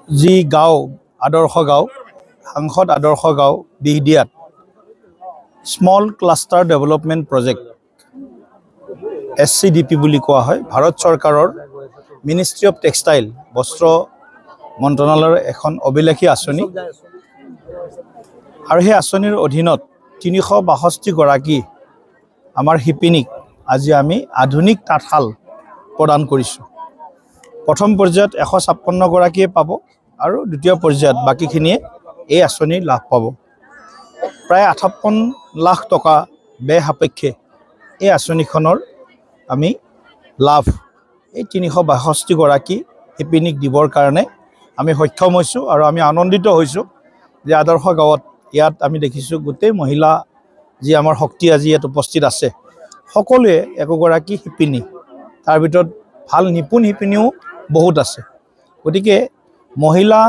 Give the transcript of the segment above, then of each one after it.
যি গাঁও আদৰ্শ গাঁও সাংসদ আদৰ্শ গাঁও বিহদিয়াত small cluster development project SCDP বুলি কোৱা হয় ভাৰত চৰকাৰৰ মিনিষ্ট্ৰী অফ টেক্সটাইল বস্ত্ৰ মন্ত্ৰণালয়ৰ এখন অভিলেখী আঁচনি আৰু সেই আঁচনিৰ অধীনত 362 গৰাকী আমাৰ শিপিনীক আজি আমি আধুনিক তাঁতশাল প্ৰদান কৰিছোঁ। প্ৰথম পৰ্যায়ত 156 গৰাকীয়ে পাব আৰু দ্বিতীয় পৰ্যায়ত বাকিখিনিয়ে এই আঁচনি লাভ পাব। প্ৰায় 58 লাখ টকা ব্যয় সাপেক্ষে এই আঁচনিখনৰ আমি লাভ এই 362 গৰাকী শিপিনীক দিবৰ কাৰণে আমি সক্ষম হৈছোঁ আৰু আমি আনন্দিত হৈছোঁ যে আদৰ্শ গাঁৱত ইয়াত আমি দেখিছোঁ গোটেই মহিলা যি আমাৰ শক্তি আজি ইয়াত উপস্থিত আছে সকলোৱে একগৰাকী শিপিনী তাৰ ভিতৰত ভাল নিপুণ শিপিনীও বহুত আছে। গতিকে মহিলা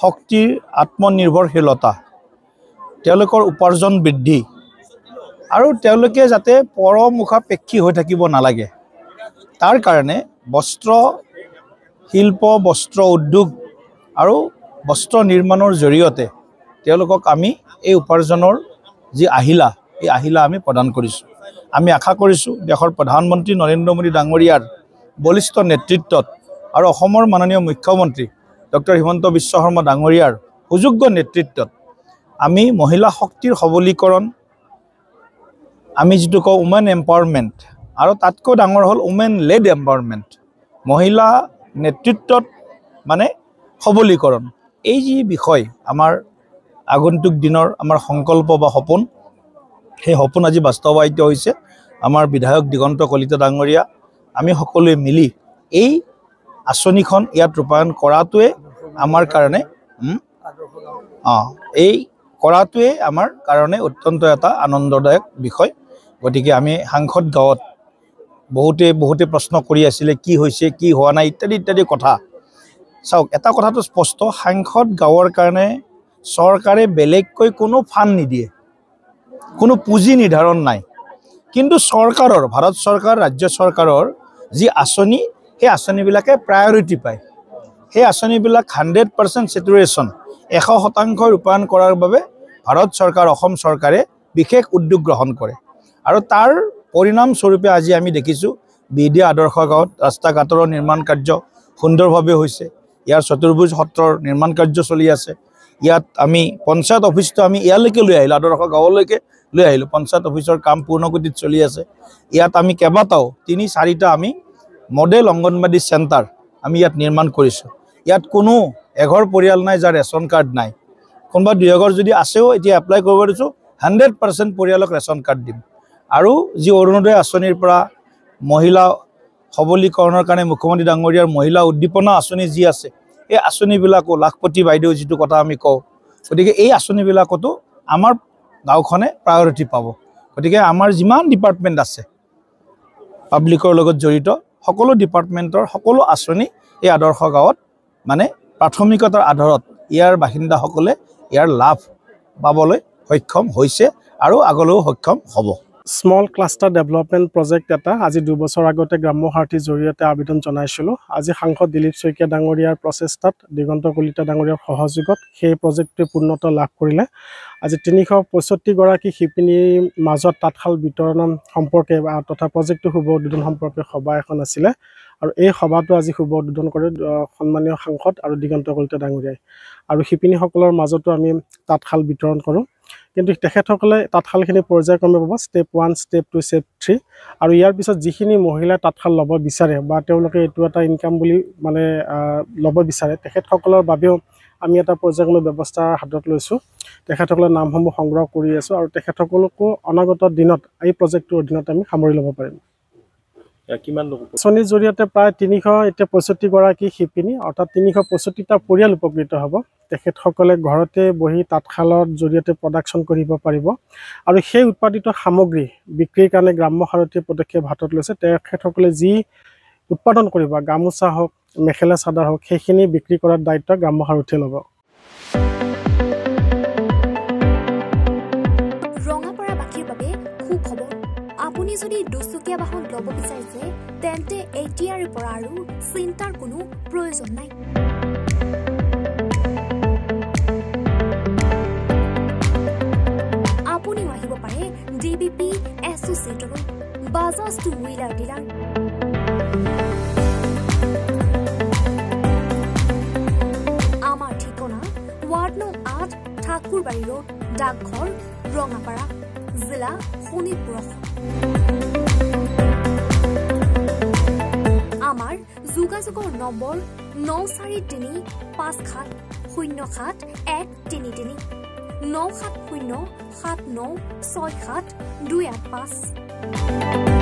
শক্তিৰ আত্মনিৰ্ভৰশীলতা তেওঁলোকৰ উপাৰ্জন বৃদ্ধি আৰু তেওঁলোকে যাতে পৰমুখাপেক্ষী হৈ থাকিব নালাগে তাৰ কাৰণে বস্ত্ৰ শিল্প বস্ত্ৰ উদ্যোগ আৰু বস্ত্ৰ নিৰ্মাণৰ জৰিয়তে তেওঁলোকক আমি এই উপাৰ্জনৰ যি আহিলা এই আহিলা আমি প্ৰদান কৰিছোঁ। আমি আশা কৰিছোঁ দেশৰ প্ৰধানমন্ত্ৰী নৰেন্দ্ৰ মোদী ডাঙৰীয়াৰ বলিষ্ঠ নেতৃত্বত আৰু অসমৰ মাননীয় মুখ্যমন্ত্ৰী ডক্টৰ হিমন্ত বিশ্ব শৰ্মা ডাঙৰীয়াৰ সুযোগ্য নেতৃত্বত আমি মহিলা শক্তিৰ সবলীকৰণ আমি যিটো কওঁ উমেন এম্পাৱাৰমেণ্ট আৰু তাতকৈ ডাঙৰ হ'ল উমেন লেড এম্পাৱাৰমেণ্ট মহিলা নেতৃত্বত মানে সবলীকৰণ এই যি বিষয় আমাৰ আগন্তুক দিনৰ আমাৰ সংকল্প বা সপোন সেই সপোন আজি বাস্তৱায়িত হৈছে। আমাৰ বিধায়ক দিগন্ত কলিতা ডাঙৰীয়া আমি সকলোৱে মিলি এই আঁচনিখন ইয়াত ৰূপায়ণ কৰাটোৱে আমাৰ কাৰণে আমাৰ কাৰণে অত্যন্ত এটা আনন্দদায়ক বিষয়। গতিকে আমি সাংসদ গাঁৱত বহুতে প্ৰশ্ন কৰি আছিলে কি হৈছে কি হোৱা নাই ইত্যাদি ইত্যাদি কথা। চাওক এটা কথাটো স্পষ্ট সাংসদ গাঁৱৰ কাৰণে চৰকাৰে বেলেগকৈ কোনো ফাণ্ড নিদিয়ে কোনো পুঁজি নিৰ্ধাৰণ নাই কিন্তু চৰকাৰৰ ভাৰত চৰকাৰ ৰাজ্য চৰকাৰৰ যি আঁচনি সেই আঁচনিবিলাকে প্ৰায়ৰিটি পায় সেই আঁচনিবিলাক 100% চেচুৰেশ্যন 100% ৰূপায়ণ কৰাৰ বাবে ভাৰত চৰকাৰ অসম চৰকাৰে বিশেষ উদ্যোগ গ্ৰহণ কৰে আৰু তাৰ পৰিণামস্বৰূপে আজি আমি দেখিছোঁ বিহদিয়া আদৰ্শ গাঁৱত ৰাস্তা ঘাটৰ নিৰ্মাণ কাৰ্য সুন্দৰভাৱে হৈছে। ইয়াৰ চতুৰ্ভুজ সত্ৰৰ নিৰ্মাণ কাৰ্য চলি আছে। ইয়াত আমি পঞ্চায়ত অফিচটো আমি ইয়ালৈকে লৈ আহিলোঁ আদৰ্শ গাঁৱলৈকে লৈ আহিলোঁ পঞ্চায়ত অফিচৰ কাম পূৰ্ণগতিত চলি আছে। ইয়াত আমি কেইবাটাও 3-4টা আমি মডেল অংগনবাদী চেণ্টাৰ আমি ইয়াত নিৰ্মাণ কৰিছোঁ। ইয়াত কোনো এঘৰ পৰিয়াল নাই যাৰ ৰেচন কাৰ্ড নাই কোনোবা 2 এঘৰ যদি আছেও এতিয়া এপ্লাই কৰিব দিছোঁ 100% পৰিয়ালক ৰেচন কাৰ্ড দিম আৰু যি অৰুণোদয় আঁচনিৰ পৰা মহিলা সবলীকৰণৰ কাৰণে মুখ্যমন্ত্ৰী ডাঙৰীয়াৰ মহিলা উদ্দীপনা আঁচনি যি আছে এই আঁচনিবিলাকো লাখপতি বাইদেউ যিটো কথা আমি কওঁ গতিকে এই আঁচনিবিলাকতো আমাৰ গাঁওখনে প্ৰায়ৰিটি পাব। গতিকে আমাৰ যিমান ডিপাৰ্টমেণ্ট আছে পাব্লিকৰ লগত জড়িত সকলো ডিপাৰ্টমেণ্টৰ সকলো আঁচনি এই আদৰ্শ গাঁৱত মানে প্ৰাথমিকতাৰ আধাৰত ইয়াৰ বাসিন্দাসকলে ইয়াৰ লাভ পাবলৈ সক্ষম হৈছে আৰু আগলৈও সক্ষম হ'ব। স্মল ক্লাষ্টাৰ ডেভেলপমেণ্ট প্ৰজেক্ট এটা আজি 2 বছৰ আগতে গ্ৰাম্য সাৰথীৰ জৰিয়তে আবেদন জনাইছিলোঁ। আজি সাংসদ দিলীপ শইকীয়া ডাঙৰীয়াৰ প্ৰচেষ্টাত দিগন্ত কলিতা ডাঙৰীয়াৰ সহযোগত সেই প্ৰজেক্টটোৱে পূৰ্ণতা লাভ কৰিলে। আজি 365 গৰাকী শিপিনীৰ মাজত তাঁতশাল বিতৰণ সম্পৰ্কে তথা প্ৰজেক্টটো শুভ উদ্বোধন সম্পৰ্কে সভা এখন আছিলে আৰু এই সভাটো আজি শুভ উদ্বোধন কৰে সন্মানীয় সাংসদ আৰু দিগন্ত কলিতা ডাঙৰীয়াই আৰু শিপিনীসকলৰ মাজতো আমি তাঁতশাল বিতৰণ কৰোঁ। কিন্তু তেখেতসকলে তাঁতশালখিনি পৰ্যায়ক্ৰমে পাব ষ্টেপ 1 ষ্টেপ 2 ষ্টেপ 3 আৰু ইয়াৰ পিছত যিখিনি মহিলাই তাঁতশাল ল'ব বিচাৰে বা তেওঁলোকে এইটো এটা ইনকাম বুলি মানে ল'ব বিচাৰে তেখেতসকলৰ বাবেও আমি এটা পৰ্যায়ক্ৰমে ব্যৱস্থা হাতত লৈছোঁ। তেখেতসকলৰ নামসমূহ সংগ্ৰহ কৰি আছোঁ আৰু তেখেতসকলকো অনাগত দিনত এই প্ৰজেক্টটোৰ অধীনত আমি সামৰি ল'ব পাৰিম। কিমান লোক আঁচনিৰ জৰিয়তে প্ৰায় 365 গৰাকী শিপিনী অৰ্থাৎ 365টা পৰিয়াল উপকৃত হ'ব। তেখেতসকলে ঘৰতে বহি তাঁতশালৰ জৰিয়তে প্ৰডাকশ্যন কৰিব পাৰিব আৰু সেই উৎপাদিত সামগ্ৰী বিক্ৰীৰ কাৰণে গ্ৰাম্য সাৰথীয়ে পদক্ষেপ হাতত লৈছে। তেখেতসকলে যি উৎপাদন কৰিব গামোচা হওক মেখেলা চাদৰ হওক সেইখিনি বিক্ৰী কৰাৰ দায়িত্ব গ্ৰাম্য সাৰথীয়ে ল'ব। ৰঙাপাৰাবাসীৰ বাবে সুখবৰ আপুনি যদি দুচকীয়া বাহন ল'ব বিচাৰিছে তেন্তে এতিয়াৰ পৰা আৰু চিন্তাৰ কোনো প্ৰয়োজন নাই। ডিলাৰ আমাৰ ঠিকনা ৱাৰ্ড নং 8 ঠাকুৰবাৰী ৰোড ডাকঘৰ ৰঙাপাৰা জিলা শোণিতপুৰ আমাৰ যোগাযোগৰ নম্বৰ 9435707133 9707967285285